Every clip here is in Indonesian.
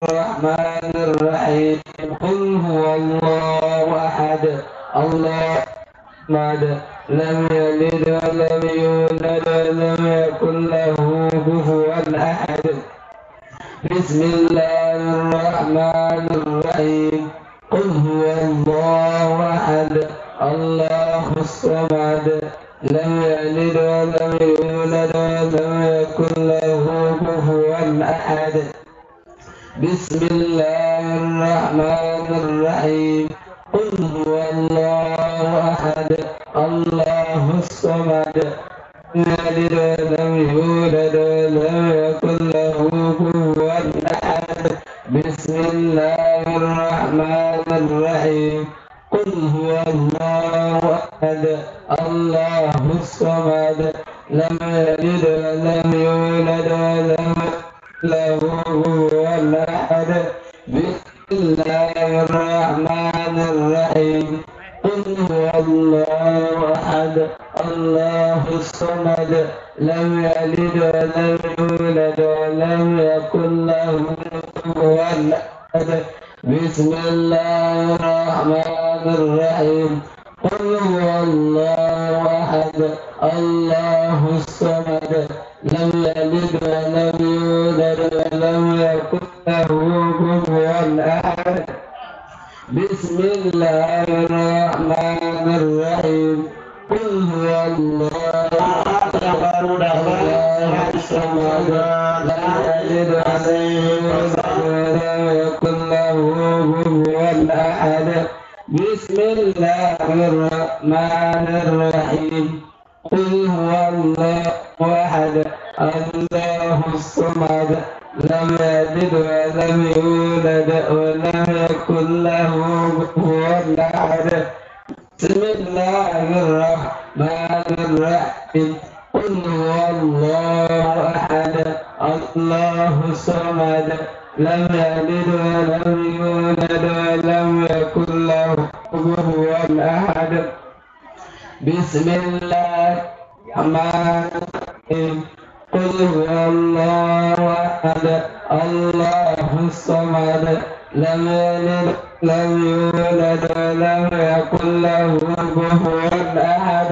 الرحمن الرحيم قل هو الله أحد الله الصمد لم يلد ولم يولد ولم يكن له كفوا أحد بسم الله الرحمن الرحيم قل هو الله أحد الله الصمد لم يلد ولم يولد ولم يكن له كفوا أحد بسم الله الرحمن الرحيم قل هو الله أحد الله الصمد لم يلد ولم يولد ولم يكن له كفوا أحد بسم الله الرحمن الرحيم قل هو الله أحد الله الصمد لم يلد ولم يولد ولم له كفوا أحد بسم الله الرحمن الرحيم قل هو الله أحد الله الصمد لم يلد ولم يولد ولم يكن له كفوا أحد بسم الله الرحمن الرحيم قل هو الله أحد الله الصمد لم يلد ولم يولد ولم يكن له كفوا أحد بسم الله الرحمن الرحيم قل هو الله أحد الله الصمد لم يلد ولم يكن له كفوا أحد بسم الله الرحمن الرحيم قل هو الله أحد الله الصمد لم يلد ولم يولد ولم يكن له كفوا أحد بسم الله الرحمن الرحيم قل هو الله أحد الله الصمد لم يلد ولم يولد ولم يكن له كفوا أحد بسم الله الرحمن الرحيم قل هو الله أحد الله الصمد لم يلد لم يولد ولم يكن له كفوا أحد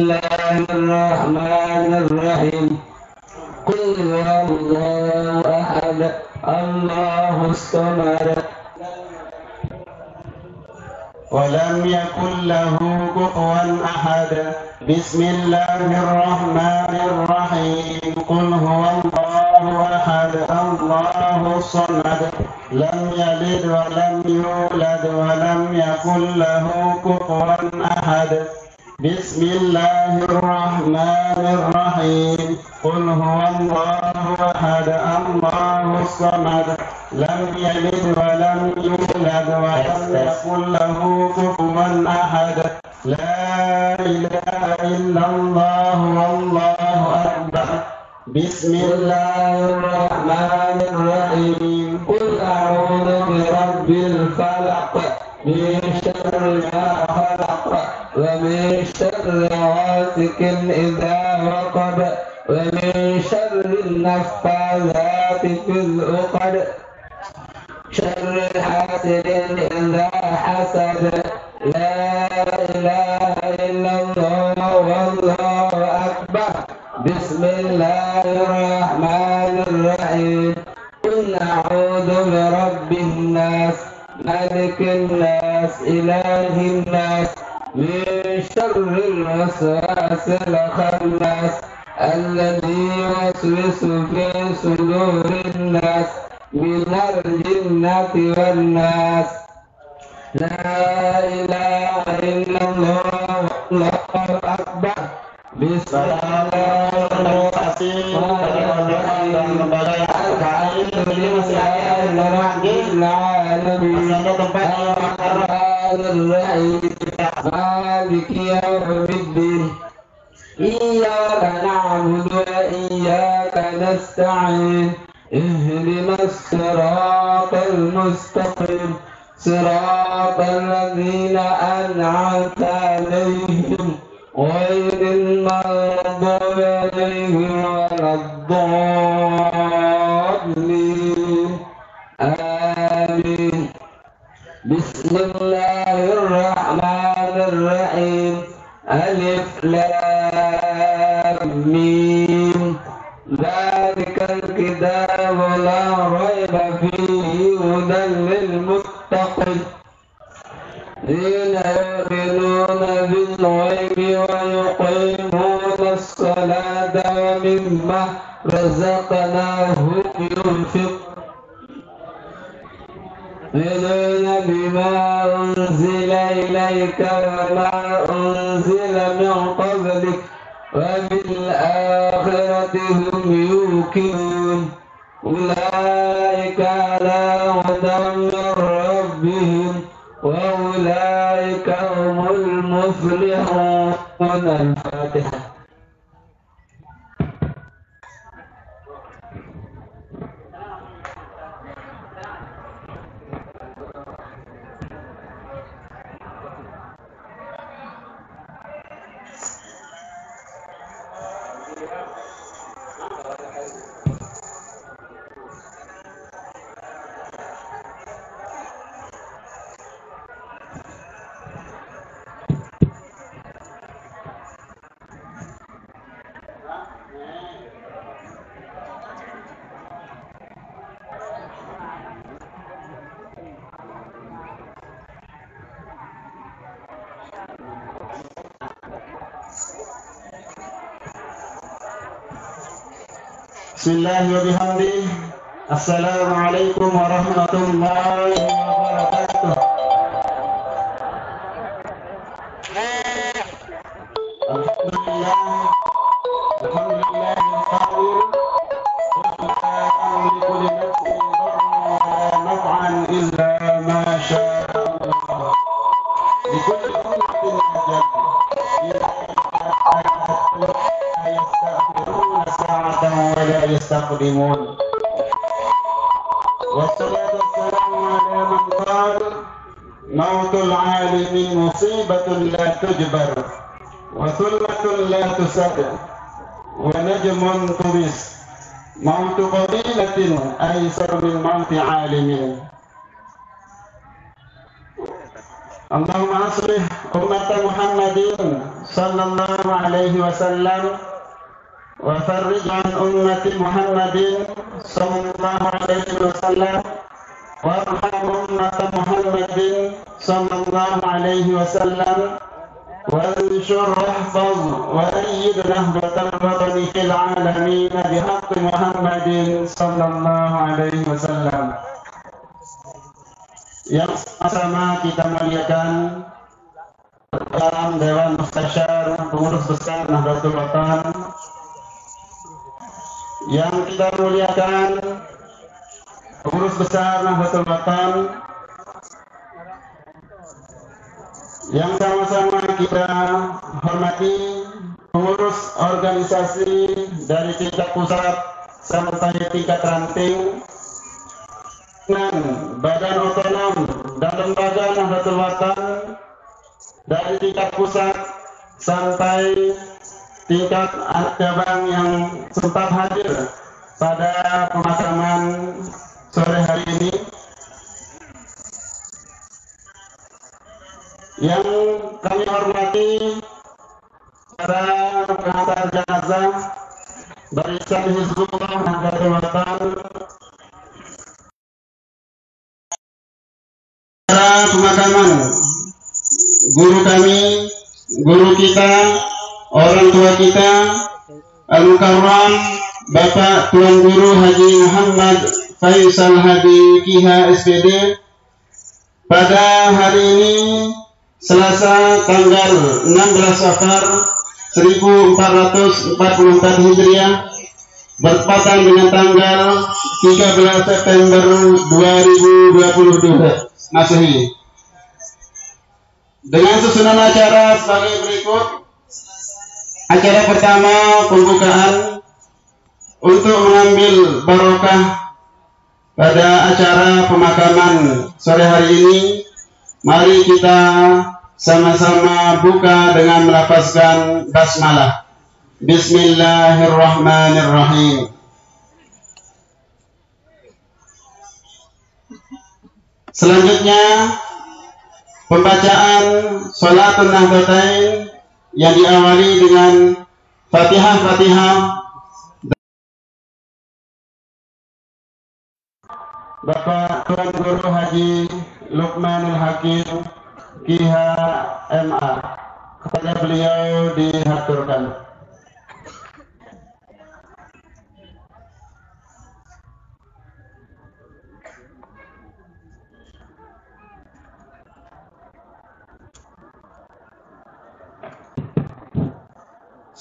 الله الرحمن الرحيم قل هو الله أحد الله الصمد ولم يكن له كفوا أحد بسم الله الرحمن الرحيم قل هو الله أحد الله الصمد لم يلد ولم يولد ولم يكن له كفوا أحد بسم الله الرحمن الرحيم قل هو الله أحد الله الصمد لم يلد ولم يولد ولم يكن له كفوا أحد لا إله إلا الله والله أكبر بسم الله الرحمن الرحيم قل أعوذ برب الفلق من شر ما خلق ومن شر غاسق إذا وقب ومن شر النفاثات في العقد شر حاسد إذا حسد لا إله إلا الله والله أكبر بسم الله الرحمن الرحيم قل أعوذ برب الناس ملك الناس إله الناس من شر الوسواس الخناس الذي يوسوس في صدور الناس من الجنة والناس لا إله إلا الله والله أكبر بسم الله الرحمن الرحيم الحمد لله رب العالمين الرحمن الرحيم مالك يوم الدين إياك نعبد وإياك نستعين اهدنا الصراط المستقيم صراط الذين أنعمت عليهم غير المغضوب عليهم ولا الضالين الضالين آمين. بسم الله الرحمن الرحيم. ألف لام ميم. ذلك الكتاب لا ريب فيه هدى للمتقين الذين يؤمنون بالغيب ويقيمون الصلاة ومما رزقناهم يؤمنون بما أنزل إليك وما أنزل من قبلك وبالآخرة هم يوقنون أولئك على هدى من ربهم وأولئك هم المفلحون. الفاتحة. Bismillahirrahmanirrahim. Assalamualaikum warahmatullahi wabarakatuh. Alhamdulillah. Alhamdulillah al-qadir. La tamliku li nafsin darran naf'an illa ma syaa Allah. Likulli ummatin ajal. ولا يستقدمون والصلاة والسلام على من قال موت العالم مصيبة لا تجبر وثلة لا تسد ونجم تبس موت قبيلة أيسر من موت عالم. اللهم أصلح أمة محمد صلى الله عليه وسلم وفرج عن أمة محمد صلى الله عليه وسلم وارحم أمة محمد صلى الله عليه وسلم وانشر واحفظ وأيد نهضة الوطن في العالمين بحق محمد صلى الله عليه وسلم. Yang sama kita muliakan dalam Dewan Mustasyar Pengurus Besar Nahdlatul Ulama, yang kita muliakan Pengurus Besar Nahdlatul Ulama, yang sama-sama kita hormati pengurus organisasi dari tingkat pusat sampai tingkat ranting dan badan otonom dan lembaga Nahdlatul Ulama dari tingkat pusat sampai tingkat cabang yang sempat hadir pada pemakaman sore hari ini, yang kami hormati para pengantar jenazah Barisan Hizbullah Nahdlatul Ulama, para pemakaman guru kami, guru kita, orang tua kita, Al-Mukarram Bapak Tuan Guru Haji Muhammad Faisal Hadi Kiha SPD, pada hari ini Selasa tanggal 16 Safar 1444 Hijriah bertepatan dengan tanggal 13 September 2022 Masehi. Dengan susunan acara sebagai berikut. Acara pertama, pembukaan untuk mengambil barokah pada acara pemakaman sore hari ini. Mari kita sama-sama buka dengan melafazkan basmalah. Bismillahirrahmanirrahim. Selanjutnya pembacaan Sholatul Nahdlatain yang diawali dengan Fatihah Bapak Tuan Guru Haji Lukmanul Hakim KIH MA. Kepada beliau dihaturkan.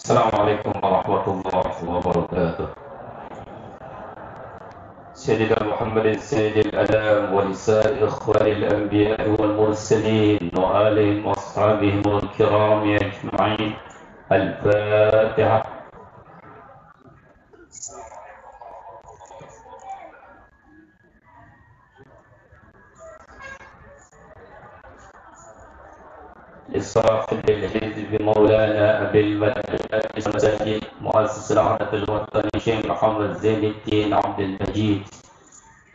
Assalamualaikum warahmatullahi wabarakatuh. سيدنا محمد سيد الأنام ولسائر إخوان الأنبياء والمرسلين وآلهم وأصحابهم الكرام أجمعين. الفاتحة. لصاحب الحزب مولانا أبي المدارس المساجد مؤسس العهد الوطني شيخ محمد زين الدين عبد المجيد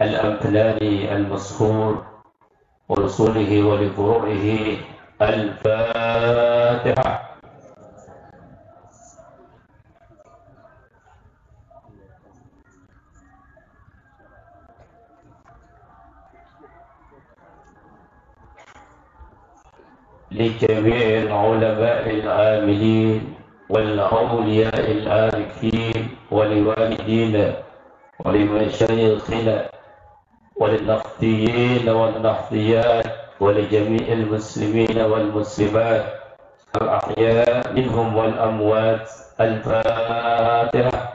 الأنفلاني المسحور ورسوله ولفروعه. الفاتحة. لجميع العلماء العاملين والأولياء العارفين ولوالدينا ولمشايخنا وللنفطيين والنفطيات ولجميع المسلمين والمسلمات الأحياء منهم والأموات. الفاتحة.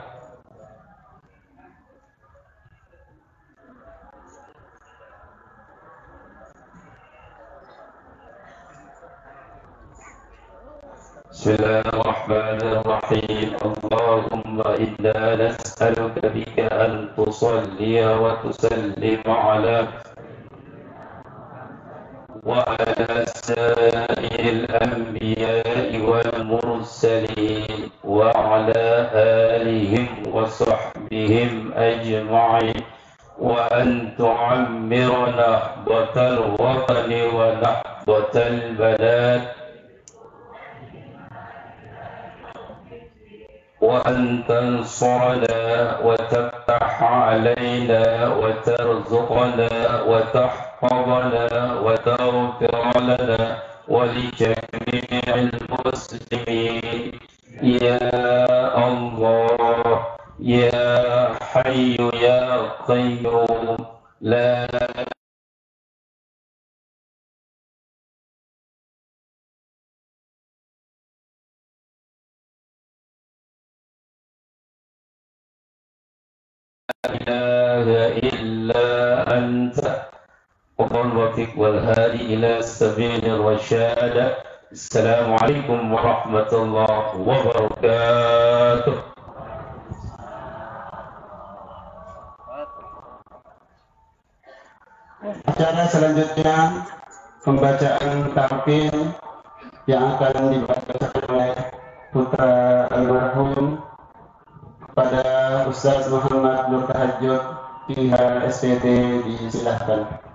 بسم الله الرحمن الرحيم. اللهم إنا نسألك بك أن تصلي وتسلم وعلى سائر الأنبياء والمرسلين وعلى آلهم وصحبهم أجمعين، وأن تعمر نهضة الوطن ونهضة البلاد، وأن تنصرنا وتفتح علينا وترزقنا وتحفظنا وتغفر لنا ولجميع المسلمين يا الله يا حي يا قيوم. لا إله إلا أنت الرفيق والهادي إلى سبيل الرشاد. السلام عليكم ورحمة الله وبركاته. Acara selanjutnya pembacaan talqin yang akan dibacakan oleh putra almarhum pada Ustaz Muhammad Nur Tahajud PH SPT. Disilahkan.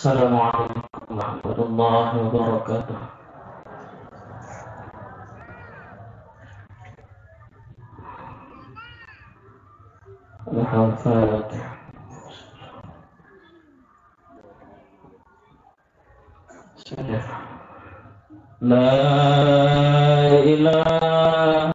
Assalamualaikum warahmatullahi wabarakatuh. Al-Fatihah. La ilaha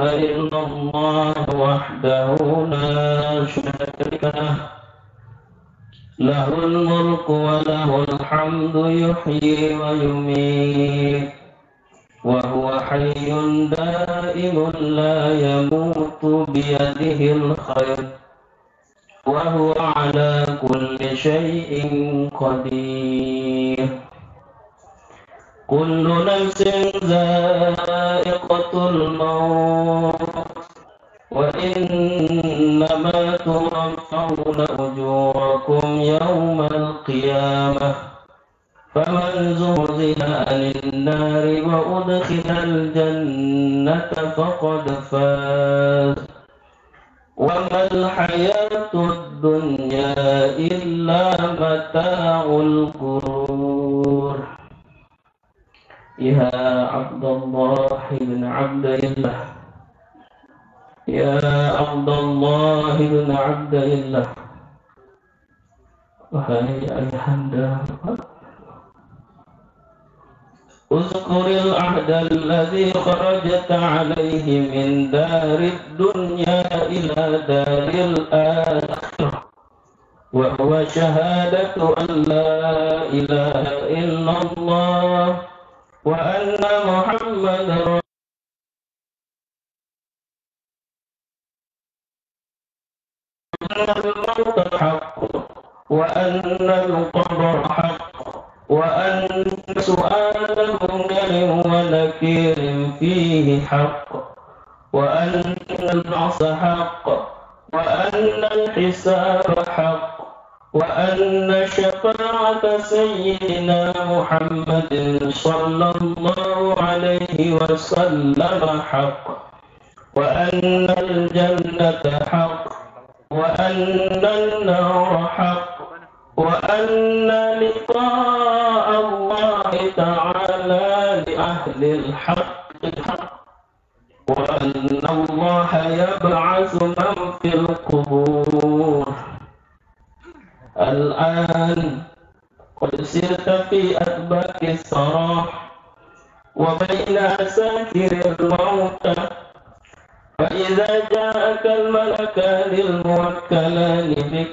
إلا الله وحده لا شريك له له الملك وله الحمد يحيي ويميت وهو حي دائم لا يموت بيده الخير وهو على كل شيء قدير كل نفس ذائقة الموت وإنما توفون أجوركم يوم القيامة فمن زحزح عن النار وأدخل الجنة فقد فاز وما الحياة الدنيا إلا متاع الغرور. يا عبد الله بن عبد الله، يا عبد الله بن عبد الله، وهي أيها اذكر العهد الذي خرجت عليه من دار الدنيا إلى دار الآخرة وهو شهادة أن لا إله إلا الله وأن محمدا الموت حق وأن القبر حق وأن سؤال منكر ونكير فيه حق وأن البعث حق وأن الحساب حق وأن شفاعة سيدنا محمد صلى الله عليه وسلم حق وأن الجنة حق وأن النار حق وأن لقاء الله تعالى لأهل الحق حق وأن الله يبعث من في القبور. الآن قد سرت في أدباك الصراح وبين أساكر الموتى فإذا جاءك الملكان الموكلان بك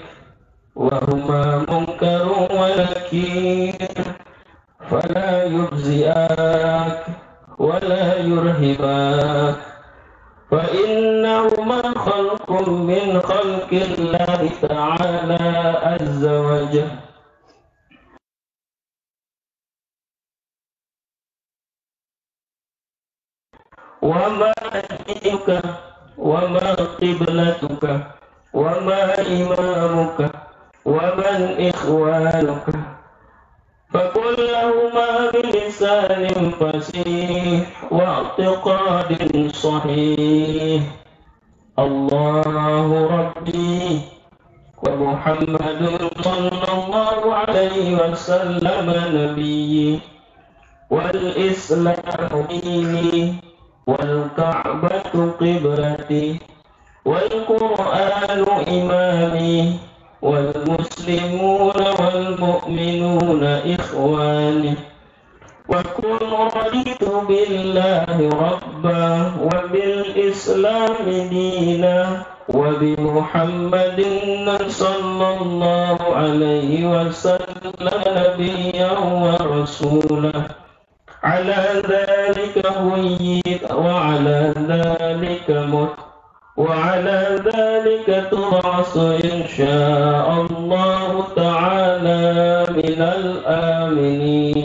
وهما منكر ونكير فلا يجزئاك ولا يرهباك فإنهما خلق من خلق الله تعالى عز وجل وما دينك وما قبلتك وما إمامك ومن إخوانك فقل لهما بلسان فصيح واعتقاد صحيح الله ربي ومحمد صلى الله عليه وسلم نبيي والإسلام ديني والكعبة قبلتي والقرآن إمامي والمسلمون والمؤمنون إخواني وكن رضيت بالله ربا وبالإسلام دينا وبمحمد صلى الله عليه وسلم نبيا ورسولا على ذلك هيئت وعلى ذلك مت وعلى ذلك تبعث إن شاء الله تعالى من الآمنين.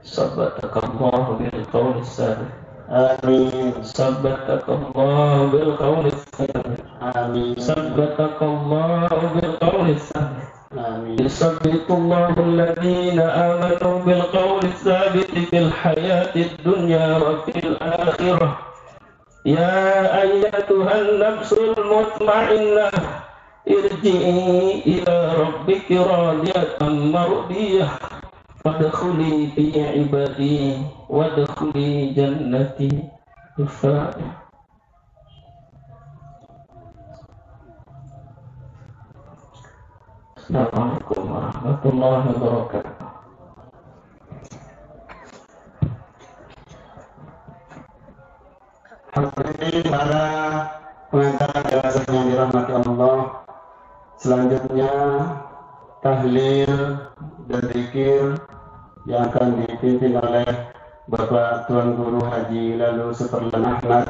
ثبتك الله بالقول الثابت. آمين. ثبتك الله بالقول الثابت. آمين. ثبتك الله بالقول الثابت. آمين. يثبت الله الذين آمنوا بالقول الثابت في الحياة الدنيا وفي الآخرة. يا أيتها النفس المطمئنة ارجعي إلى ربك راضية مرضية فادخلي في عبادي وادخلي جنتي. الفاتحة. السلام عليكم ورحمة الله وبركاته. Hadirin para pengantar jenazah yang dirahmati Allah, Selanjutnya tahlil dan zikir yang akan dipimpin oleh Bapak Tuan Guru Haji Lalu Superlan Ahmad,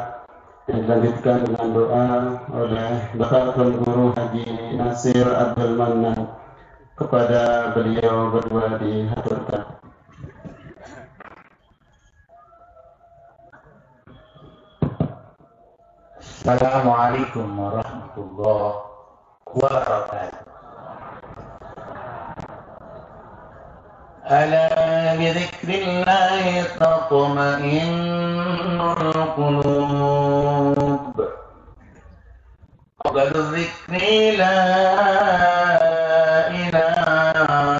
yang dilanjutkan dengan doa oleh Bapak Tuan Guru Haji Nasir Abdul Manan. Kepada beliau berdua dihaturkan. Assalamualaikum warahmatullahi wabarakatuh. Ala bidzikrillahi tatma'innul qulub. Qabla dzikri la ilaha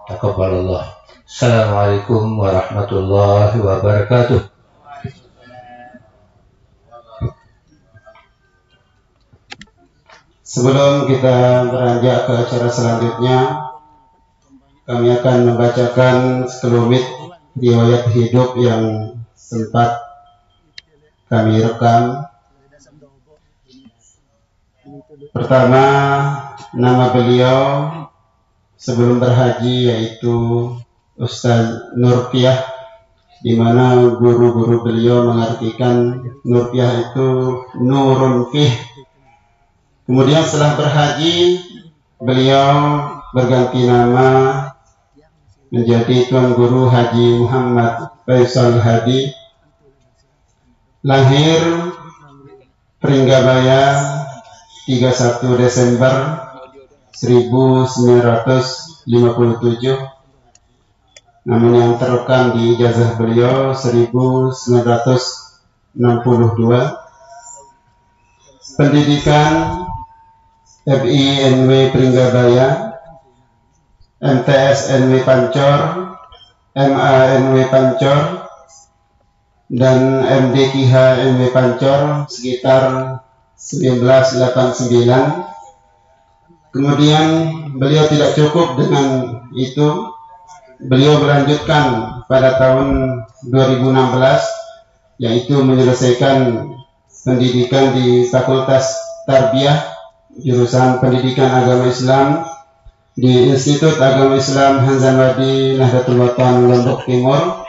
Taqabbalallah. Assalamualaikum warahmatullahi wabarakatuh. Sebelum kita beranjak ke acara selanjutnya, kami akan membacakan sekelumit riwayat hidup yang sempat kami rekam. Pertama, nama beliau sebelum berhaji yaitu Ustaz Nurpiyah, di mana guru-guru beliau mengartikan Nurpiyah itu nurun fih. Kemudian setelah berhaji, beliau berganti nama menjadi Tuan Guru Haji Muhammad Faisal Hadi. Lahir Pringgabaya 31 Desember 1957. Namun yang terekam di ijazah beliau 1962. Pendidikan FINW Pringgabaya, MTSNW Pancor, MANW Pancor, dan MDKH NW Pancor sekitar 1989. Kemudian beliau tidak cukup dengan itu, beliau melanjutkan pada tahun 2016, yaitu menyelesaikan pendidikan di Fakultas Tarbiyah jurusan Pendidikan Agama Islam di Institut Agama Islam Hanzanwadi Nahdlatul Watan Lombok Timur.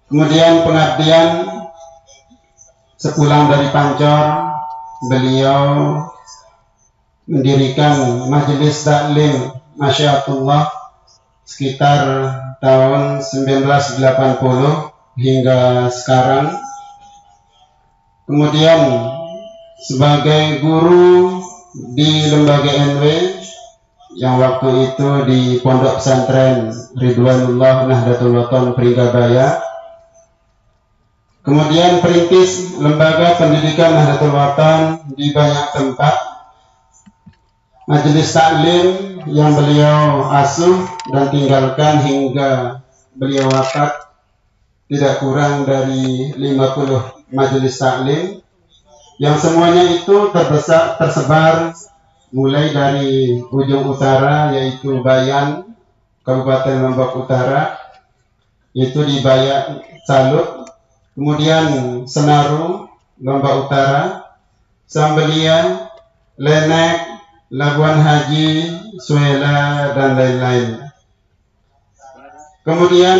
Kemudian pengabdian sepulang dari Pancor, beliau mendirikan Majelis Taklim Masyiatullah sekitar tahun 1980 hingga sekarang. Kemudian sebagai guru di lembaga NW yang waktu itu di Pondok Pesantren Ridwanullah Nahdlatul Watan Pringgabaya. Kemudian perintis lembaga pendidikan Nahdlatul Watan di banyak tempat. Majelis taklim yang beliau asuh dan tinggalkan hingga beliau wafat tidak kurang dari 50 majelis taklim, yang semuanya itu tersebar mulai dari ujung utara yaitu Bayan, Kabupaten Lombok Utara, itu di Bayan Salut, kemudian Senaru, Lombok Utara, Sambelia, Lenek, Labuan Haji, Suela, dan lain-lain. Kemudian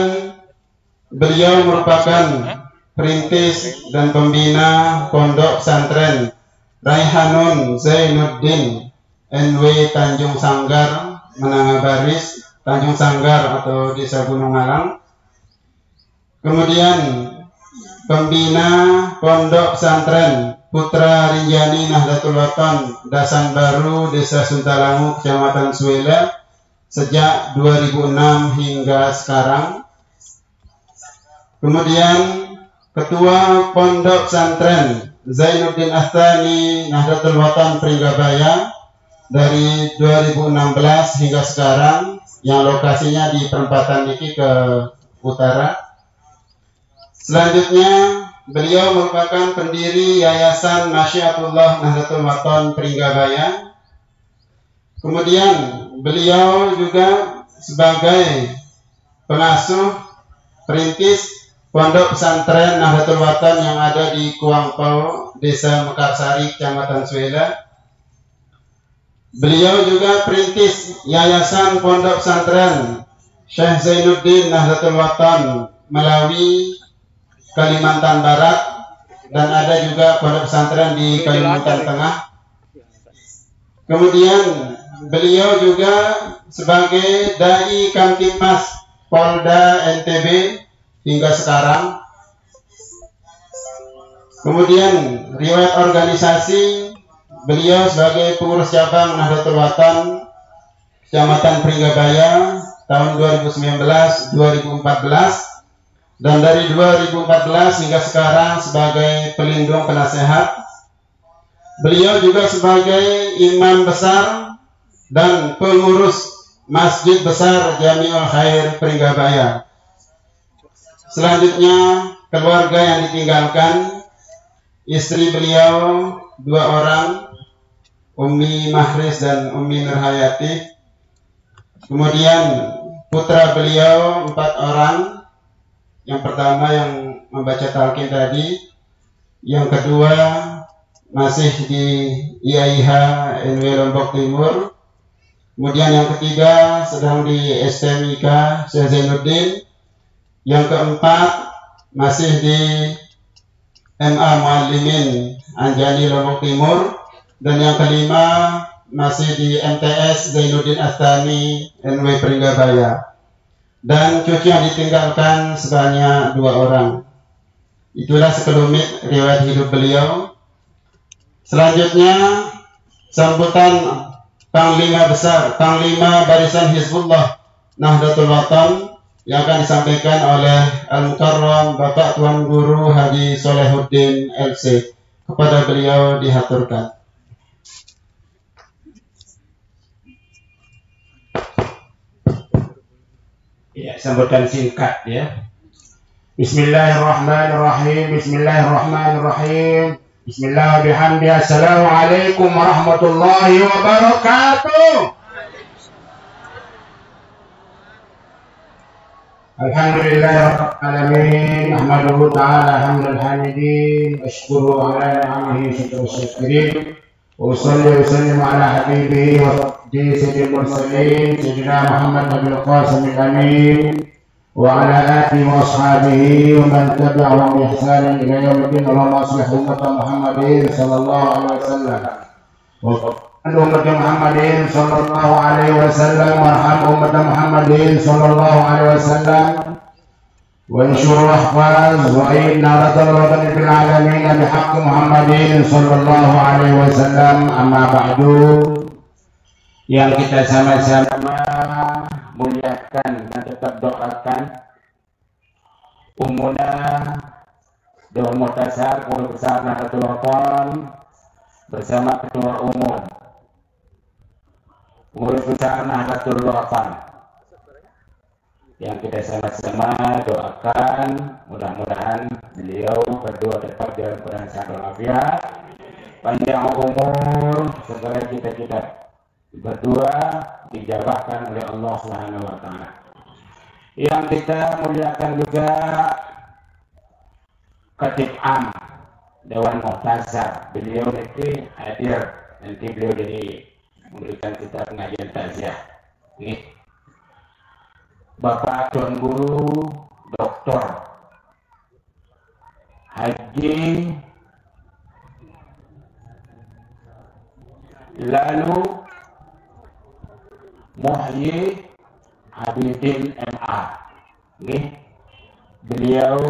beliau merupakan perintis dan pembina Pondok Pesantren Raihanun Zainuddin NW Tanjung Sanggar, Menanga Baris, Tanjung Sanggar atau Desa Gunung Malang. Kemudian pembina Pondok Pesantren Putra Rinjani Nahdlatul Watan Dasan Baru, Desa Suntalangu, Kecamatan Suela sejak 2006 hingga sekarang. Kemudian Ketua Pondok Pesantren Zainuddin Astani Nahdlatul Watan Pringgabaya dari 2016 hingga sekarang, yang lokasinya di perempatan Niki ke utara. Selanjutnya beliau merupakan pendiri Yayasan Masyiatullah Nahdlatul Watan Pringgabaya. Kemudian beliau juga sebagai pengasuh perintis Pondok Pesantren Nahdlatul Watan yang ada di Kuangpau, Desa Mekarsari, Kecamatan Suela. Beliau juga perintis Yayasan Pondok Pesantren Syekh Zainuddin Nahdlatul Watan Melawi, Kalimantan Barat, dan ada juga pondok pesantren di Kalimantan Tengah. Kemudian beliau juga sebagai Dai Kamtibmas Polda NTB hingga sekarang. Kemudian riwayat organisasi, beliau sebagai pengurus cabang Nahdlatul Watan Kecamatan Pringgabaya tahun 2019-2014, dan dari 2014 hingga sekarang sebagai pelindung penasehat. Beliau juga sebagai imam besar dan pengurus Masjid Besar Jamiul Khair Pringgabaya. Selanjutnya keluarga yang ditinggalkan, istri beliau 2 orang, Ummi Mahris dan Ummi Nurhayati. Kemudian putra beliau 4 orang. Yang pertama yang membaca talqin tadi, yang kedua masih di IAIH NW Lombok Timur. Kemudian yang ketiga sedang di STMIK Syekh Zainuddin. Yang keempat masih di MA Muallimin Anjani Lombok Timur. Dan yang kelima masih di MTS Zainuddin Astani NW Pringgabaya. Dan cucu yang ditinggalkan sebanyak 2 orang. Itulah sekelumit riwayat hidup beliau. Selanjutnya sambutan Panglima Besar, Panglima Barisan Hizbullah Nahdlatul Watan yang akan disampaikan oleh Al-Mukarram Bapak Tuan Guru Haji Solehuddin LC. Kepada beliau dihaturkan. Ya, sambutan singkat ya. Bismillahirrahmanirrahim. Bismillahirrahmanirrahim. Bismillah bihamdi. Assalamualaikum warahmatullahi wabarakatuh. Alhamdulillah alamin. Ahmaduhu ta'ala hamdal hamidin. Ashkuru ala ni'amihi syukur syakirin. Usalli wa sallim ala habibihi wa sayyidil mursalin sayyidina Muhammad nabil qasimil amin wa ala alihi wa ashabihi wa man tabi'ahum bi ihsanin ila yaumiddin. Allahumma aslih ummata Muhammadin sallallahu alaihi wasallam wa ummata Muhammadin sallallahu alaihi wasallam warham ummata Muhammadin sallallahu alaihi wasallam وانشر واحفظ وإن رضا في العالمين بحق محمد صلى الله عليه وسلم. Amma ba'du, yang kita sama-sama muliakan dan tetap doakan Ummuna Dewan Muhtasar Guru Besar Nahdlatul Watan bersama Ketua Umum Pengurus Besar Nahdlatul Watan yang kita sama-sama doakan mudah-mudahan beliau berdua tetap dalam keadaan sehat walafiat, panjang umur, segala cita-cita berdua dijabahkan oleh Allah Subhanahu wa taala. Yang kita muliakan juga Khatib Am Dewan Muhtasar, beliau nanti hadir, nanti beliau jadi memberikan kita pengajian takziah. Nih Bapak Tuan Guru Dr. Haji Lalu Muhyi Abidin MA. Beliau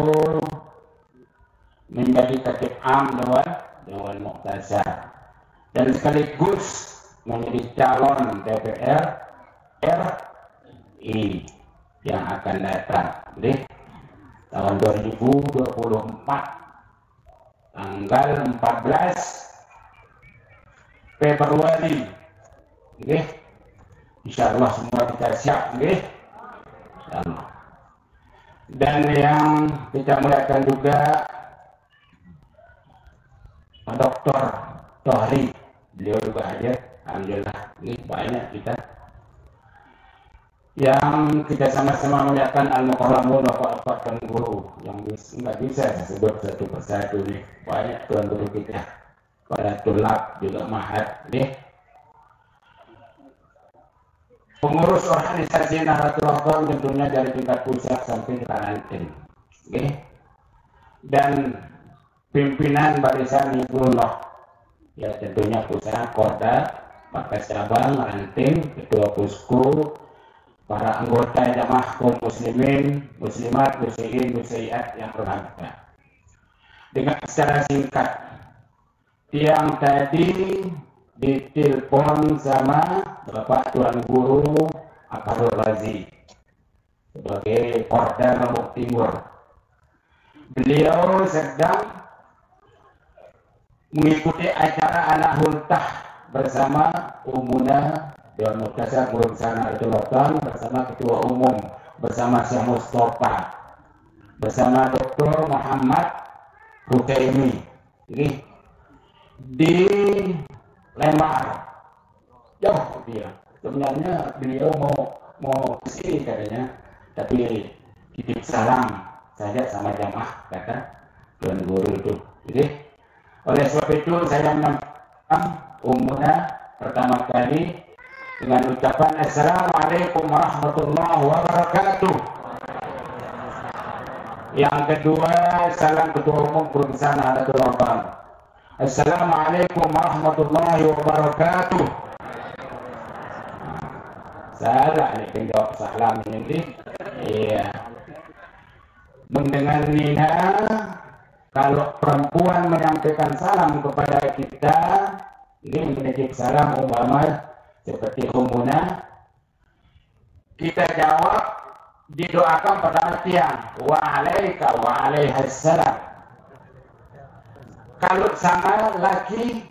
menjadi Khatib Am Dewan Muhtasar dan sekaligus menjadi calon DPR RI yang akan datang di tahun 2024 tanggal 14 Februari. Insyaallah semua kita siap, insyaallah. Dan yang kita muliakan juga Pak Dr. Tohri, beliau juga hadir. Alhamdulillah, ini banyak kita yang kita sama-sama muliakan Al-Mukarramun Bapak Tuan Guru yang nggak bisa disebut satu persatu nih, banyak Tuan Guru kita, para tulab juga mahat nih, pengurus organisasi Nahdlatul Watan tentunya dari tingkat pusat sampai ke ranting, dan pimpinan Barisan Hizbullah ya tentunya pusat, Korda, Markas Cabang, ranting, Ketua Pusku, para anggota jamaah kaum muslimin, muslimat, muslimin, muslimat yang berbahagia. Dengan secara singkat, yang tadi ditelepon sama Bapak Tuan Guru Akarul Razi sebagai Korda Lombok Timur. Beliau sedang mengikuti acara anak hultah bersama Ummuna Dewan Muktasar Guru Besar Nahdlatul Ulama bersama Ketua Umum, bersama Syekh Mustafa, bersama Dr. Muhammad Hukaimi ini di Lembang. Jauh dia. Sebenarnya beliau mau kesini katanya, tapi titip salam saja sama jamaah kata Tuan Guru itu. Jadi oleh sebab itu saya menyampaikan umumnya pertama kali dengan ucapan Assalamualaikum warahmatullahi wabarakatuh. Yang kedua, salam Ketua Umum Guru Besar Nahdlatul Ulama. Assalamualaikum warahmatullahi wabarakatuh. Salah ini jawab salam ini. Iya. Mendengar Nina, kalau perempuan menyampaikan salam kepada kita, ini menitip salam umpama seperti umumnya, kita jawab, didoakan pertama tiang, wa'alaika wa'alaihassalam. Kalau sama laki,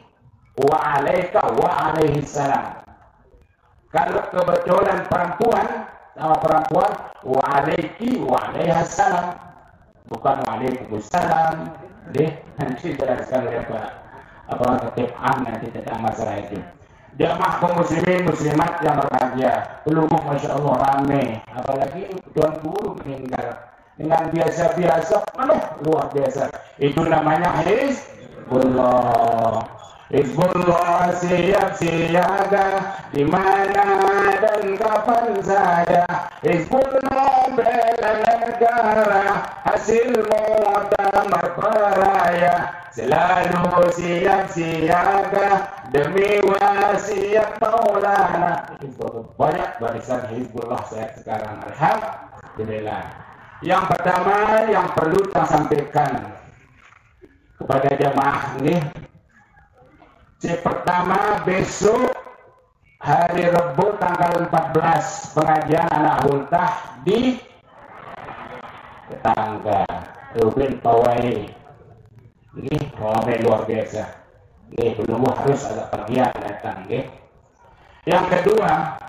wa'alaika wa'alaihissalam. Kalau kebetulan perempuan sama perempuan, wa'alaiki wa'alaihassalam. Bukan wa'alaikumussalam. Nanti jelaskan oleh apa Khatib Am nanti tentang masalah itu. Jamaah kaum muslimin muslimat yang berbahagia, pelungguh masya Allah ramai, apalagi Tuan Guru meninggal dengan biasa-biasa, luar biasa. Itu namanya Hizbullah. Hizbullah siap siaga di mana dan kapan saja. Hizbullah bela negara, hasil muktamar peraya. Selalu siap siaga demi wasiat Maulana. Banyak barisan Hizbullah saya sekarang, alhamdulillah. Yang pertama yang perlu saya sampaikan kepada jamaah ini, pertama besok hari Rabu tanggal 14 pengajian anak ultah di Tetangga Rubin Pawai. Ini ramai luar biasa. Ini belum harus ada pergian datang. Yang kedua,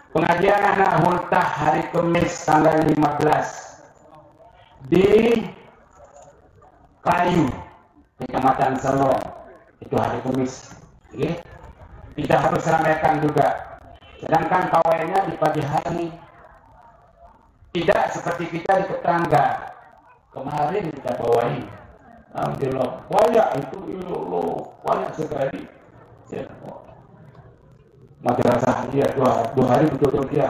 pengajian anak ultah hari Kamis tanggal 15 di Kayu, Kecamatan Selong. Itu hari Kamis. Tidak harus ramaikan juga. Sedangkan pawainya di pagi hari. Tidak seperti kita di tetangga. Kemarin kita bawain. Alhamdulillah, banyak itu, banyak sekali. Madrasah dia dua hari betul-betul dia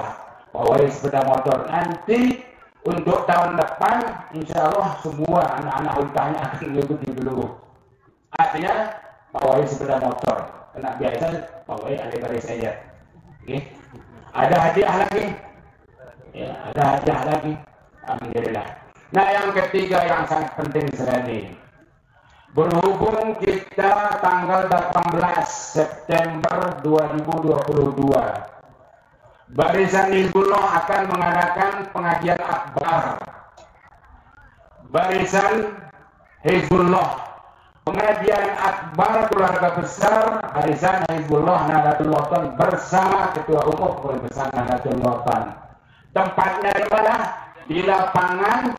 pawai sepeda motor. Nanti untuk tahun depan, insya Allah semua anak-anak ultahnya akan mengikuti dulu. Artinya pawai sepeda motor. Karena biasa pawai adik-adik saja. Ada hadiah lagi. Ya, ada hadiah lagi. Alhamdulillah. Nah, yang ketiga yang sangat penting sekali. Berhubung kita tanggal 18 September 2022, Barisan Hizbullah akan mengadakan pengajian akbar. Barisan Hizbullah, pengajian akbar keluarga besar Barisan Hizbullah Nahdlatul Ulama bersama Ketua Umum Keluarga Besar Nahdlatul Ulama. Tempatnya di mana? Di lapangan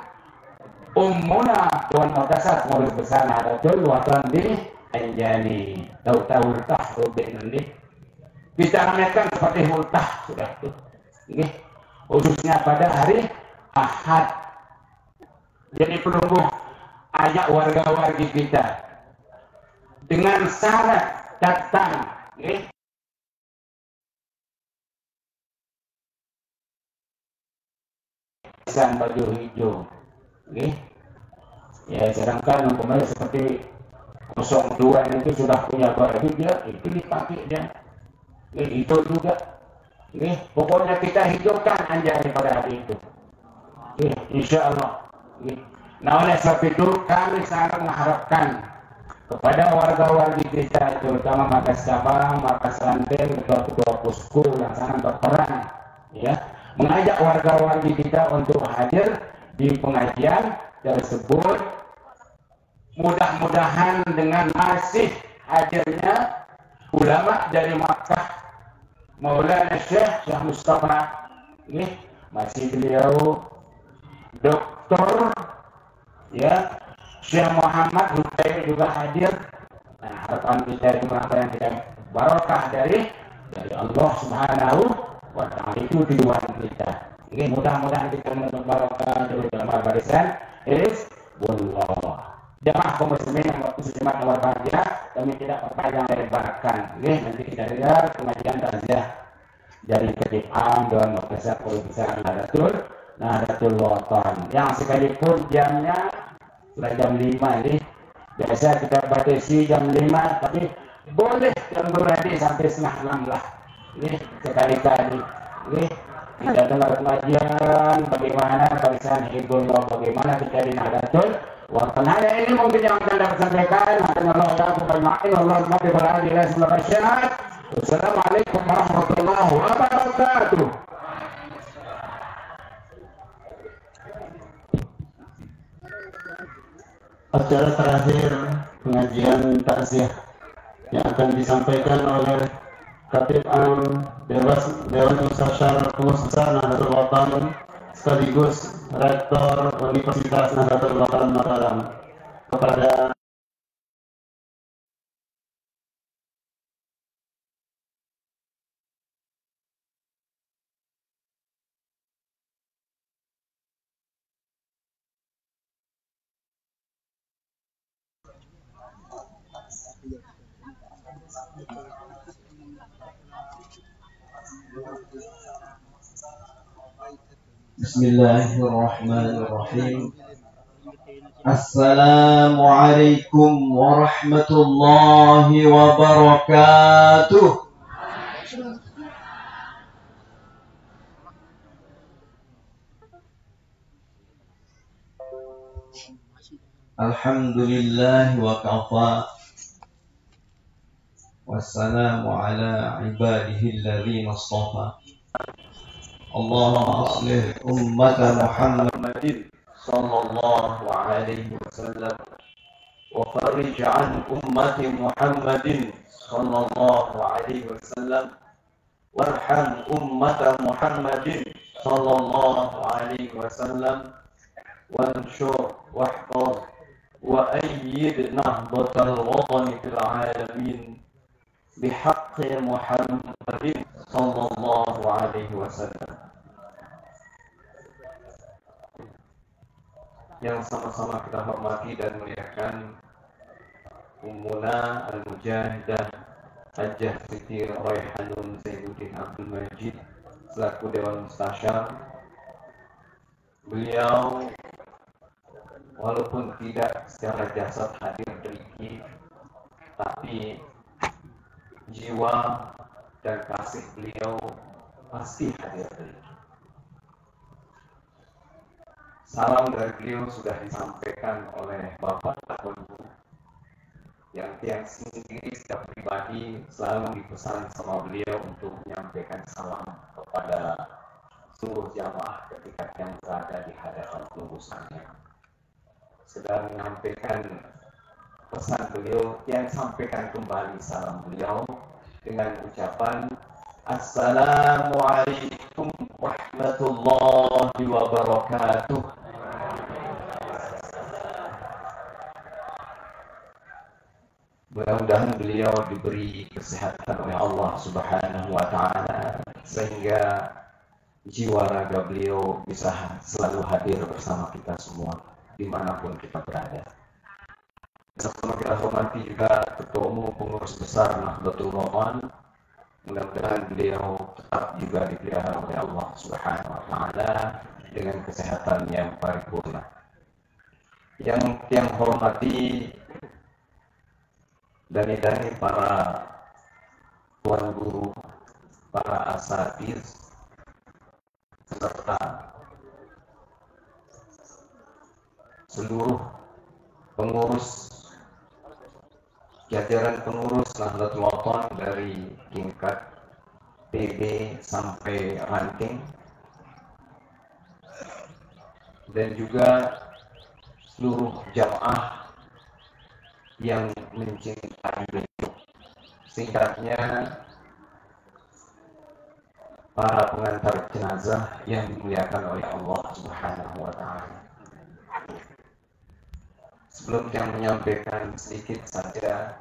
Ummuna Tuan Muktasar Guru Besar Nahdlatul Ulama di Anjani. Tahu-tahu ultah Rubin nanti. Kita ramaikan seperti ultah sudah tuh. Khususnya pada hari Ahad. Jadi pelungguh ajak warga-wargi kita dengan syarat datang. Dengan baju hijau. Ya, sedangkan umpamanya seperti 02 itu sudah punya baju dia, itu dipakai dia. Itu juga. Pokoknya kita hidupkan Anjani pada hari itu. Insya Allah. Nah, oleh sebab itu kami sangat mengharapkan kepada warga-wargi kita, terutama Markas Cabang, Markas Ranting, ketua-ketua posko yang sangat berperan, ya, mengajak warga-wargi kita untuk hadir di pengajian tersebut. Mudah-mudahan dengan masih hadirnya ulama dari Makkah, Maulana Syekh Mustafa, masih beliau Doktor ya, Syekh Muhammad Hutair juga hadir. Nah, harapan kita juga apa yang kita barokah dari Allah Subhanahu wa Ta'ala, itu tujuan kita. Oke, mudah-mudahan kita mendapat barokah dari dalam barisan Wallah. Jamaah kaum muslimin yang muslimat nomor bahagia, kami tidak perpanjang lebarkan. Nanti kita dengar pengajian takziah dari Ketip Am dan Madrasah Pembesar Nahdlatul Wathon. Yang sekalipun jamnya sudah jam 5 ini. Biasa kita batasi jam 5, tapi boleh jam berhenti sampai setengah 6 lah. Sekali-kali. Kita dengar pengajian bagaimana barisan Hizbullah, bagaimana kita di Nahdlatul Wathon. Hanya ini mungkin yang akan dapat sampaikan. Wassalamualaikum warahmatullahi wabarakatuh. Acara terakhir pengajian takziah yang akan disampaikan oleh Khatib Am Dewan Musyawarah Pengurus Besar Nahdlatul Wathon sekaligus Rektor Universitas Nahdlatul Wathon Mataram kepada Bismillahirrahmanirrahim. Assalamualaikum warahmatullahi wabarakatuh. Alhamdulillah wa kafa. Wassalamu ala ibadihi alladhina istafa. Allahumma aslih ummata Muhammadin sallallahu alaihi wasallam wa farij an ummati Muhammadin sallallahu alaihi wasallam warham ummata Muhammadin sallallahu alaihi wasallam wanshur wahfaz wa ayyid nahdatal watani fil alamin bihaqqi Muhammadin sallallahu alaihi wasallam. Yang sama-sama kita hormati dan muliakan Ummuna Al-Mujahidah Hajjah Siti Raihanun Zainuddin Abdul Majid selaku Dewan Mustasyar. Beliau walaupun tidak secara jasad hadir demikian, tapi jiwa dan kasih beliau pasti hadir demikian. Salam dari beliau sudah disampaikan oleh Bapak Tuan Guru, yang tiang sendiri secara pribadi selalu dipesan sama beliau untuk menyampaikan salam kepada seluruh jamaah ketika yang berada di hadapan pengurusannya. Sedang menyampaikan pesan beliau, yang sampaikan kembali salam beliau dengan ucapan Assalamualaikum warahmatullahi wabarakatuh. Mudah-mudahan beliau diberi kesehatan oleh Allah Subhanahu wa Ta'ala sehingga jiwa raga beliau bisa selalu hadir bersama kita semua dimanapun kita berada. Sama kita hormati juga Ketua Umum Pengurus Besar Nahdlatul Wathon. Mudah-mudahan beliau tetap juga dipelihara oleh Allah Subhanahu wa Ta'ala dengan kesehatan yang paripurna. Yang hormati dani-dani para tuan guru, para asatiz, serta seluruh pengurus, jajaran pengurus Nahdlatul Wathon dari tingkat PB sampai ranting, dan juga seluruh jamaah yang mencintai beliau. Singkatnya, para pengantar jenazah yang dimuliakan oleh Allah Subhanahu wa Ta'ala. Sebelum saya menyampaikan sedikit saja,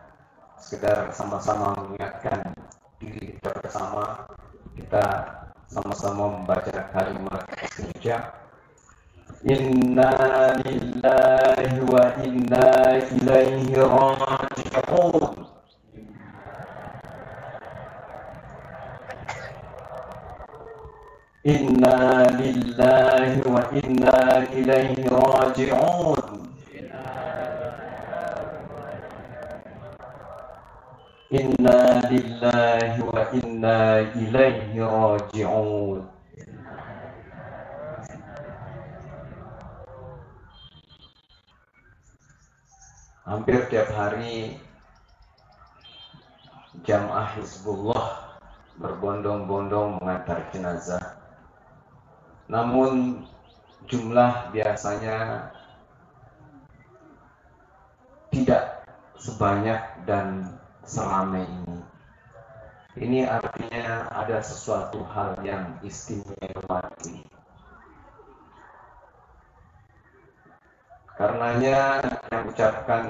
sekedar sama-sama mengingatkan diri kita bersama, kita sama-sama membaca kalimat istirja. Inna lillahi wa inna ilaihi raji'un. Inna lillahi wa inna ilaihi raji'un. Inna lillahi wa inna ilaihi raji'un. Hampir tiap hari jamaah Hizbullah berbondong-bondong mengantar jenazah. Namun jumlah biasanya tidak sebanyak dan seramai ini. Ini artinya ada sesuatu hal yang istimewa ini. Karenanya saya ucapkan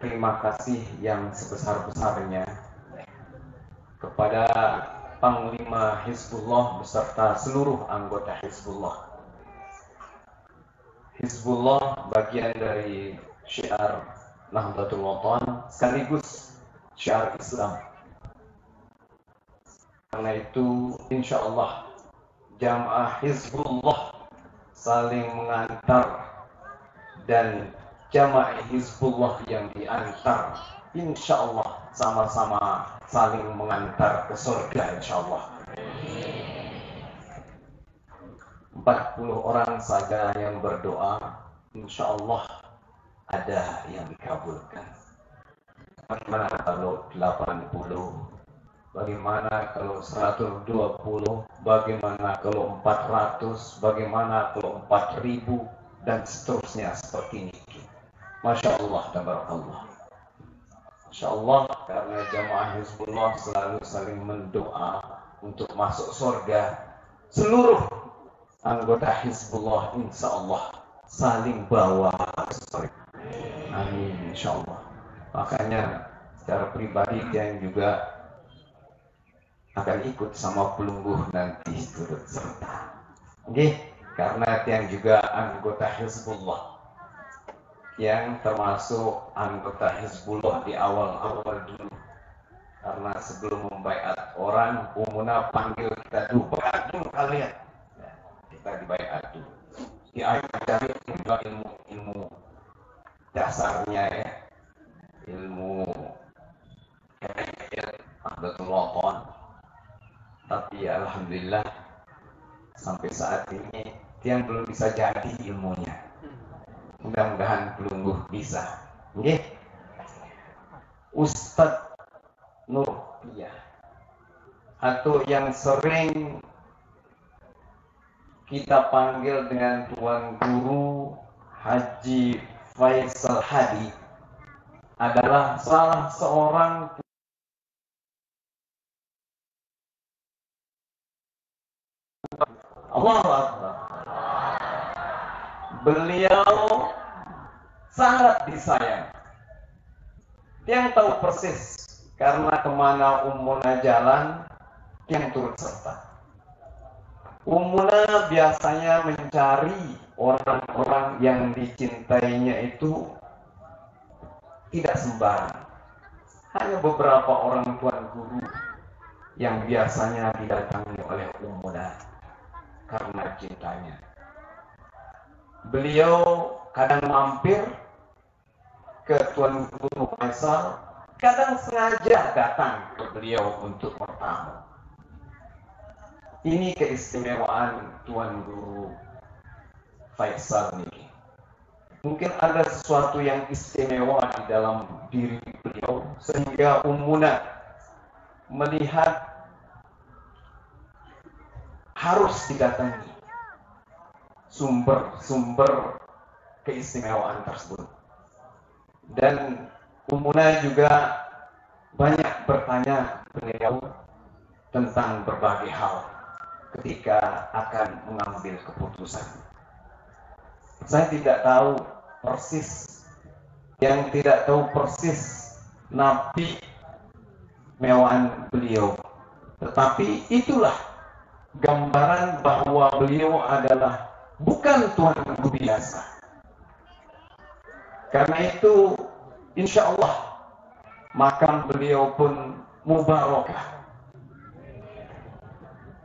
terima kasih yang sebesar-besarnya kepada Panglima Hizbullah beserta seluruh anggota Hizbullah. Hizbullah bagian dari syiar Nahdlatul Wathon sekaligus syiar Islam. Karena itu insya Allah jamaah Hizbullah saling mengantar dan jamaah Hizbullah yang diantar insya Allah sama-sama saling mengantar ke surga insya Allah. 40 orang saja yang berdoa insya Allah ada yang dikabulkan. Bagaimana kalau 80? Bagaimana kalau 120? Bagaimana kalau 400? Bagaimana kalau 4000? Dan seterusnya seperti ini. Masya Allah, tabarakallah. Masya Allah, karena jamaah Hizbullah selalu saling mendoa untuk masuk surga. Seluruh anggota Hizbullah insya Allah saling bawa ke surga. Amin, insya Allah. Makanya secara pribadi yang juga akan ikut sama pelungguh nanti turut serta. Oke. Karena yang juga anggota Hizbullah yang termasuk anggota Hizbullah di awal-awal dulu. Karena sebelum membaiat orang, umumnya panggil kita dulu, baiat dulu kalian. Ya, kita dibaiat dulu. Diajari juga ilmu dasarnya ya, ilmu Nahdlatul Wathon. Tapi alhamdulillah sampai saat ini yang belum bisa jadi ilmunya. Mudah-mudahan pelungguh bisa. Nggih. Ustadz Nurpiyah atau yang sering kita panggil dengan Tuan Guru Haji Faisal Hadi adalah salah seorang Allahu Akbar. Beliau sangat disayang. Yang tahu persis karena kemana Ummuna jalan, yang turut serta. Ummuna biasanya mencari orang-orang yang dicintainya itu tidak sembarang. Hanya beberapa orang tuan guru yang biasanya didatangi oleh Ummuna karena cintanya. Beliau kadang mampir ke Tuan Guru Faisal, kadang sengaja datang ke beliau untuk bertamu. Ini keistimewaan Tuan Guru Faisal ini. Mungkin ada sesuatu yang istimewa di dalam diri beliau sehingga Ummuna melihat harus didatangi sumber-sumber keistimewaan tersebut. Dan Ummuna juga banyak bertanya beliau tentang berbagai hal. ketika akan mengambil keputusan. Saya tidak tahu persis, yang tidak tahu persis napi mewahan beliau. Tetapi itulah gambaran bahwa beliau adalah bukan tuan guru biasa. Karena itu, insya Allah makam beliau pun mubarakah.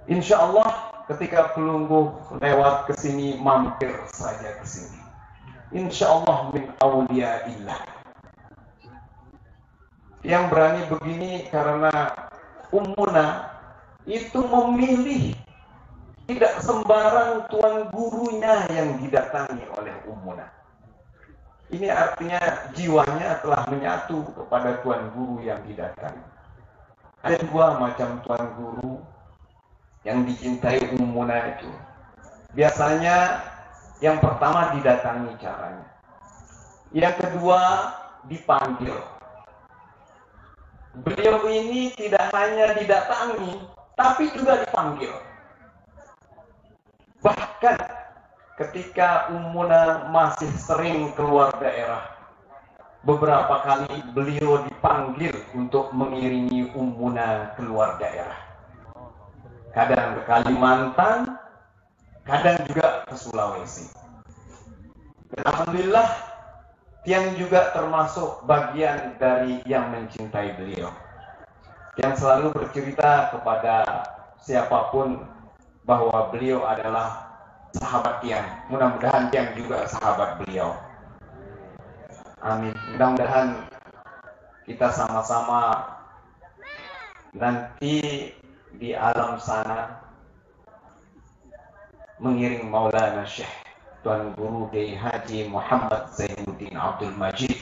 Insya Allah ketika pelungguh lewat ke sini, mampir saja ke sini. Insya Allah min awliyaillah. Yang berani begini karena Ummuna itu memilih, tidak sembarang tuan gurunya yang didatangi oleh Ummuna. Ini artinya jiwanya telah menyatu kepada tuan guru yang didatangi. Ada dua macam tuan guru yang dicintai Ummuna itu. Biasanya yang pertama didatangi caranya. Yang kedua dipanggil. Beliau ini tidak hanya didatangi, tapi juga dipanggil. Bahkan ketika Ummuna masih sering keluar daerah, beberapa kali beliau dipanggil untuk mengiringi Ummuna keluar daerah. Kadang ke Kalimantan, kadang juga ke Sulawesi. Dan alhamdulillah, Tiang juga termasuk bagian dari yang mencintai beliau. Yang selalu bercerita kepada siapapun bahwa beliau adalah sahabat Tiang. Mudah-mudahan Tiang juga sahabat beliau. Amin. Mudah-mudahan kita sama-sama nanti di alam sana mengiring Maulana Syekh Tuan Guru Kiai Haji Muhammad Zainuddin Abdul Majid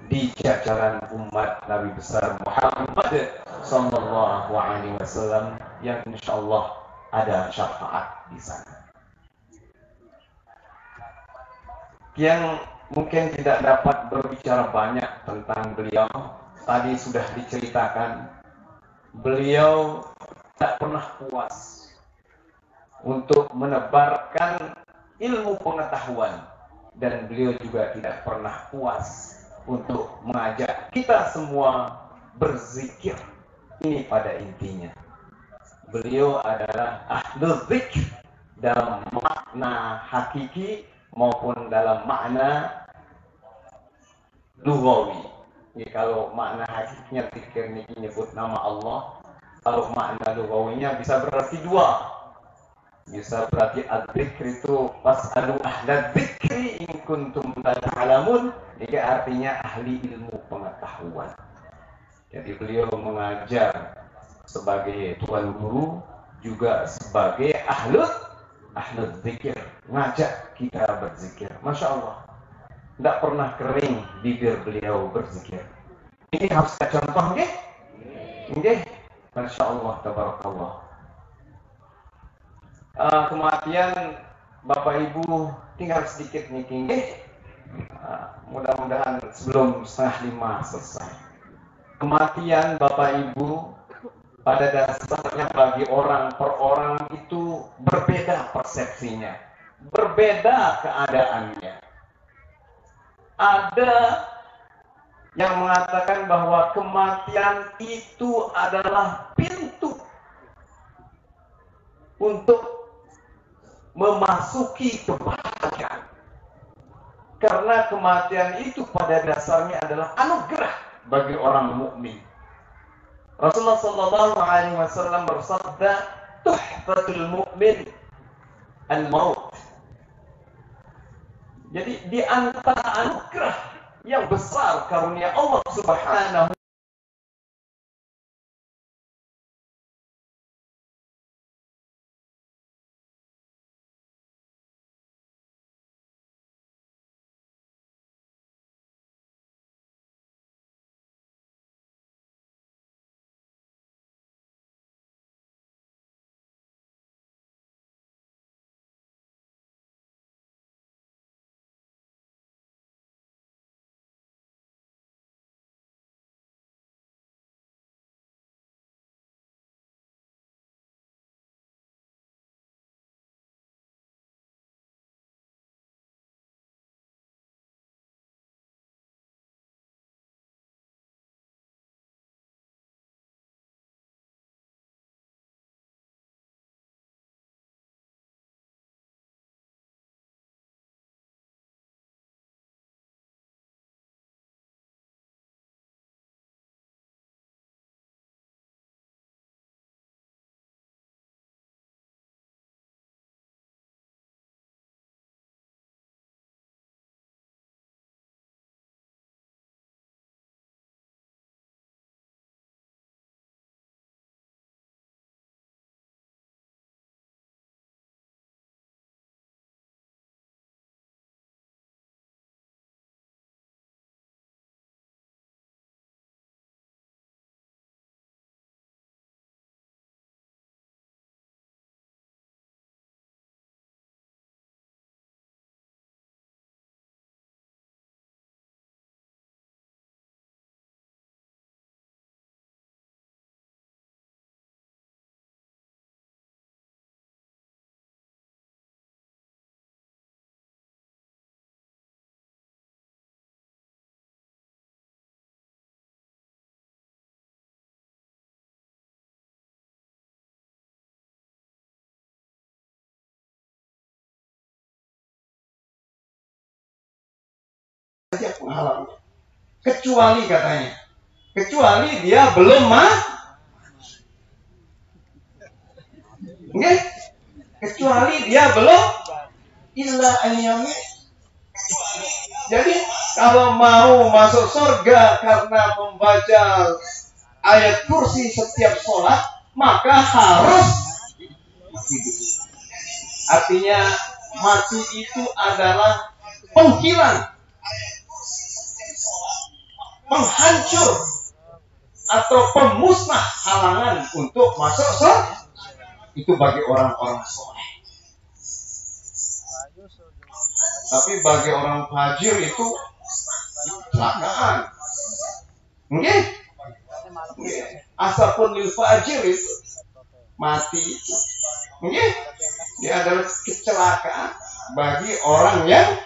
di jajaran umat Nabi besar Muhammad sallallahu alaihi wasallam yang insyaallah ada syafaat di sana. Yang mungkin tidak dapat berbicara banyak tentang beliau, tadi sudah diceritakan, beliau tak pernah puas untuk menebarkan ilmu pengetahuan, dan beliau juga tidak pernah puas untuk mengajak kita semua berzikir. Ini pada intinya beliau adalah ahlul zikr dalam makna hakiki maupun dalam makna lughawi. Jadi kalau makna hakikinya zikir ini menyebut nama Allah, kalau makna lughawinya bisa berarti dua. Bisa berarti al-dzikr itu fas'alu ahla dzikri in kuntum la ta'lamun. Ini artinya ahli ilmu pengetahuan. Jadi beliau mengajar sebagai tuan guru, juga sebagai ahlu dzikir, ngajak kita berzikir. Masya Allah, tidak pernah kering bibir beliau berzikir. Ini harus kita contoh, nggih? Nggih. Masya Allah, tabarakallah. Kematian Bapak Ibu tinggal sedikit nih, mudah-mudahan sebelum 4:30 selesai. Kematian Bapak Ibu pada dasarnya bagi orang per orang itu berbeda persepsinya, berbeda keadaannya. Ada yang mengatakan bahwa kematian itu adalah pintu untuk memasuki kebahagiaan. Karena kematian itu pada dasarnya adalah anugerah bagi orang mukmin. Rasulullah sallallahu alaihi wasallam bersabda, "Tuhfatul mu'min al-maut." Jadi di antara anugerah yang besar karunia Allah Subhanahu saja penghalangnya. Kecuali katanya, kecuali dia belum okay? Kecuali dia belum illa ayyami. Jadi kalau mau masuk surga karena membaca ayat kursi setiap sholat, maka harus mati. Artinya mati itu adalah penghilang, penghancur atau pemusnah halangan untuk masuk surga. Itu bagi orang-orang soleh. Tapi bagi orang fajir itu kecelakaan. Oke? Asapun lil fajir itu mati. Oke? Dia adalah kecelakaan bagi orang yang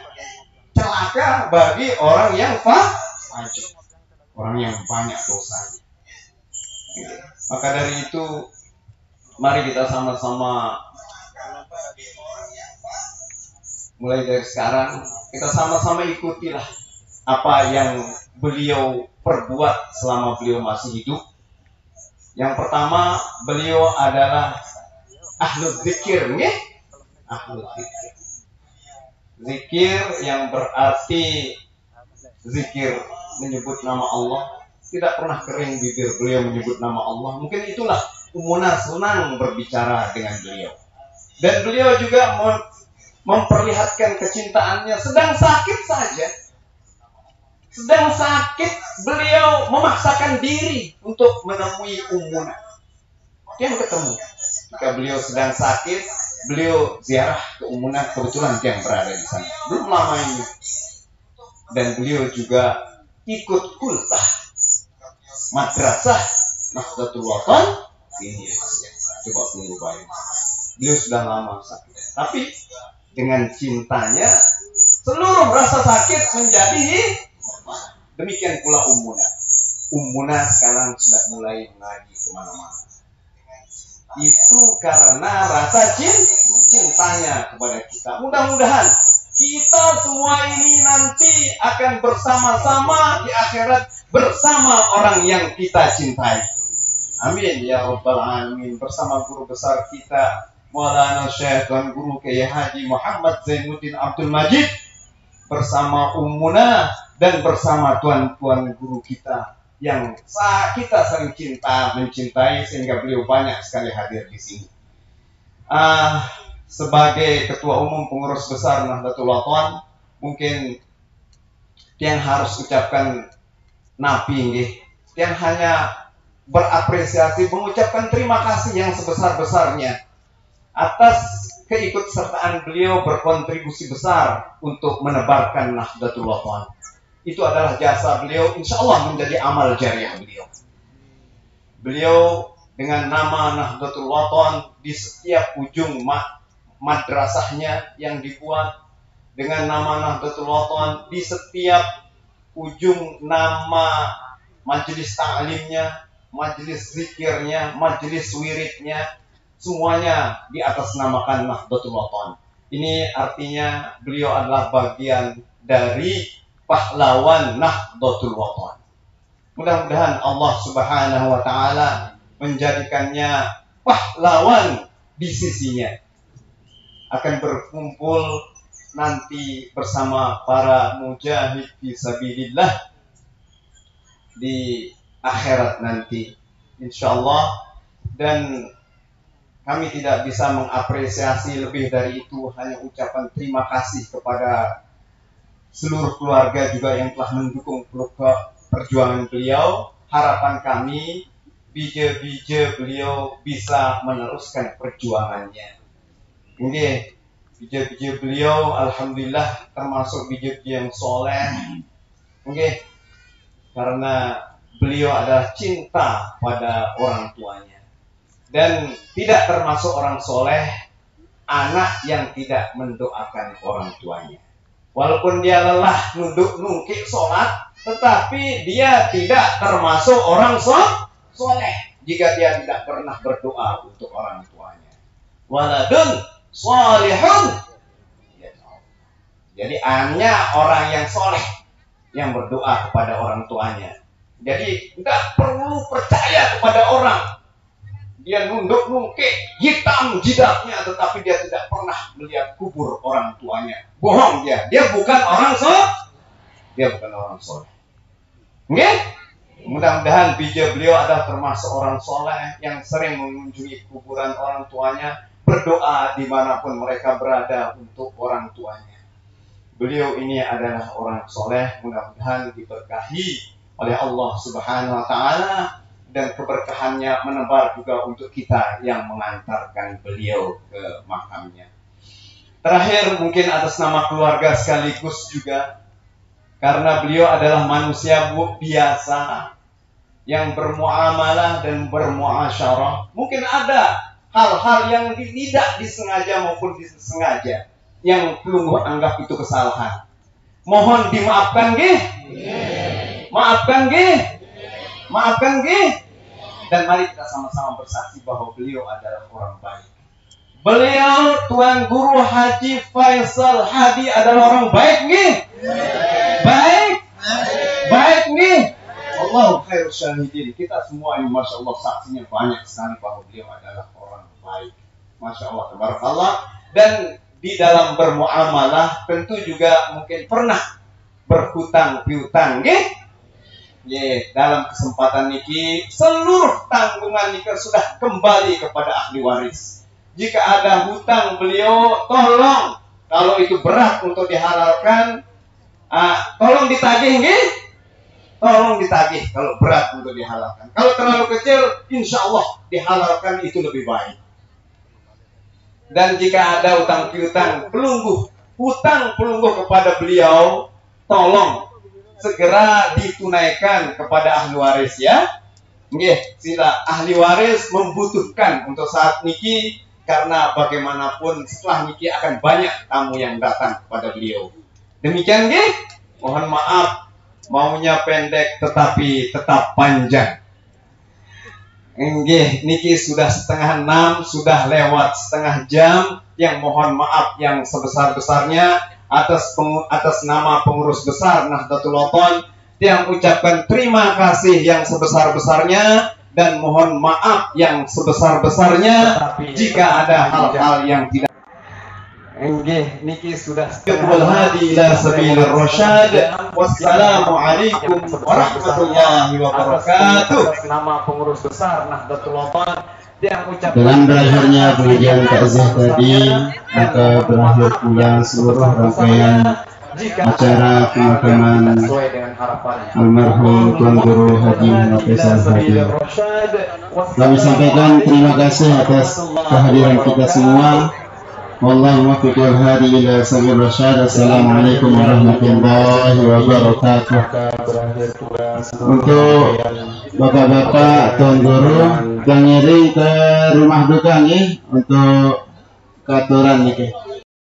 celaka, bagi orang yang fajir. Orang yang banyak dosanya. Maka dari itu mari kita sama-sama mulai dari sekarang kita sama-sama ikutilah apa yang beliau perbuat selama beliau masih hidup. Yang pertama, beliau adalah ahlul zikir, ya? Ahlul zikir. Zikir yang berarti zikir menyebut nama Allah. Tidak pernah kering bibir beliau menyebut nama Allah. Mungkin itulah Umunar senang berbicara dengan beliau. Dan beliau juga memperlihatkan kecintaannya. Sedang sakit saja, sedang sakit, beliau memaksakan diri untuk menemui Umunar. Dia ketemu. Jika beliau sedang sakit, beliau ziarah ke Umunar. Kebetulan dia berada di sana. Belum lama ini. Dan beliau juga ikut kultah madrasah Nahdlatul Wathon. Ini coba tunggu baik. Beliau sudah lama sakit, tapi dengan cintanya seluruh rasa sakit menjadi demikian pula Ummuna. Ummuna sekarang sudah mulai mengaji kemana-mana. Itu karena rasa cintanya kepada kita. Mudah-mudahan kita semua ini nanti akan bersama-sama di akhirat bersama orang yang kita cintai. Amin ya rabbal alamin. Bersama guru besar kita Maulana Syekh Tuan Guru Kiai Haji Muhammad Zainuddin Abdul Majid, bersama Ummuna dan bersama tuan-tuan guru kita yang kita saling mencintai sehingga beliau banyak sekali hadir di sini. Sebagai ketua umum pengurus besar Nahdlatul Wathon, mungkin yang harus ucapkan nabi nggih, yang hanya berapresiasi, mengucapkan terima kasih yang sebesar-besarnya atas keikutsertaan beliau berkontribusi besar untuk menebarkan Nahdlatul Wathon. Itu adalah jasa beliau, insya Allah menjadi amal jariah beliau. Beliau dengan nama Nahdlatul Wathon di setiap ujung madrasahnya yang dibuat, dengan nama Nahdlatul Wathon di setiap ujung nama majelis ta'limnya, majelis zikirnya, majelis wiridnya, semuanya di atas namakan Nahdlatul Wathon. Ini artinya beliau adalah bagian dari pahlawan Nahdlatul Wathon. Mudah-mudahan Allah Subhanahu wa taala menjadikannya pahlawan di sisinya. Akan berkumpul nanti bersama para mujahid fisabilillah di akhirat nanti, insyaallah. Dan kami tidak bisa mengapresiasi lebih dari itu, hanya ucapan terima kasih kepada seluruh keluarga juga yang telah mendukung perjuangan beliau. Harapan kami bije-bije beliau bisa meneruskan perjuangannya. Ini bije-bije beliau alhamdulillah termasuk bije-bije yang soleh. Oke, karena beliau adalah cinta pada orang tuanya. Dan tidak termasuk orang soleh anak yang tidak mendoakan orang tuanya. Walaupun dia lelah nungkik sholat, tetapi dia tidak termasuk orang soleh jika dia tidak pernah berdoa untuk orang tuanya. Waladun sholihun. Jadi hanya orang yang soleh yang berdoa kepada orang tuanya. Jadi nggak perlu percaya kepada orang. Dia nunduk-nungkik, hitam jidatnya, tetapi dia tidak pernah melihat kubur orang tuanya. Bohong dia. Dia bukan orang soleh. Dia bukan orang soleh. Oke? Mudah-mudahan bija beliau adalah termasuk orang soleh yang sering mengunjungi kuburan orang tuanya, berdoa dimanapun mereka berada untuk orang tuanya. Beliau ini adalah orang soleh, mudah-mudahan diberkahi oleh Allah Subhanahu wa Ta'ala, dan keberkahannya menebar juga untuk kita yang mengantarkan beliau ke makamnya. Terakhir, mungkin atas nama keluarga sekaligus juga, karena beliau adalah manusia biasa yang bermuamalah dan bermuasyarah. Mungkin ada hal-hal yang tidak disengaja maupun disengaja yang belum anggap itu kesalahan. Mohon dimaafkan, nggih? Maafkan, nggih? Maafkan, nggih? Dan mari kita sama-sama bersaksi bahwa beliau adalah orang baik. Beliau Tuan Guru Haji Faisal Hadi adalah orang baik, nggih? Baik? Baik, nggih? Allahu khairul syahidin. Kita semua ini Masya Allah saksinya banyak sekali bahwa beliau adalah orang baik. Masya Allah, tabarakallah. Dan di dalam bermuamalah tentu juga mungkin pernah berhutang piutang, nggih? Dalam kesempatan niki seluruh tanggungan niki sudah kembali kepada ahli waris. Jika ada hutang beliau, tolong kalau itu berat untuk dihalalkan, tolong ditagih, nggih? Tolong ditagih kalau berat untuk dihalalkan. Kalau terlalu kecil, insya Allah dihalalkan itu lebih baik. Dan jika ada hutang piutang hutang pelungguh kepada beliau, tolong segera ditunaikan kepada ahli waris, ya. Nggih, sila ahli waris membutuhkan untuk saat niki, karena bagaimanapun setelah niki akan banyak tamu yang datang kepada beliau. Demikian, nggih. Mohon maaf maunya pendek tetapi tetap panjang. Nggih, niki sudah 5:30, sudah lewat setengah jam. Yang mohon maaf yang sebesar-besarnya atas nama pengurus besar Nahdlatul Wathon, yang ucapkan terima kasih yang sebesar-besarnya dan mohon maaf yang sebesar-besarnya jika ada hal-hal yang tidak. Nggih, niki sudah setengah hadi ila sabilir rasyad. Wassalamualaikum warahmatullahi wabarakatuh. Nama pengurus besar Nahdlatul Wathon. Dengan berakhirnya pengajian takziah tadi, maka berakhir pula seluruh rangkaian acara pemakaman almarhum Tuan Guru Haji Faisal Hadi. Kami sampaikan terima kasih atas kehadiran kita semua. Wallahu muwaffiq wal hadi ila sabil rasyad. Assalamualaikum warahmatullahi wabarakatuh. Untuk bapak-bapak Tuan Guru yang ngiring ke rumah duka nih untuk keaturan nih.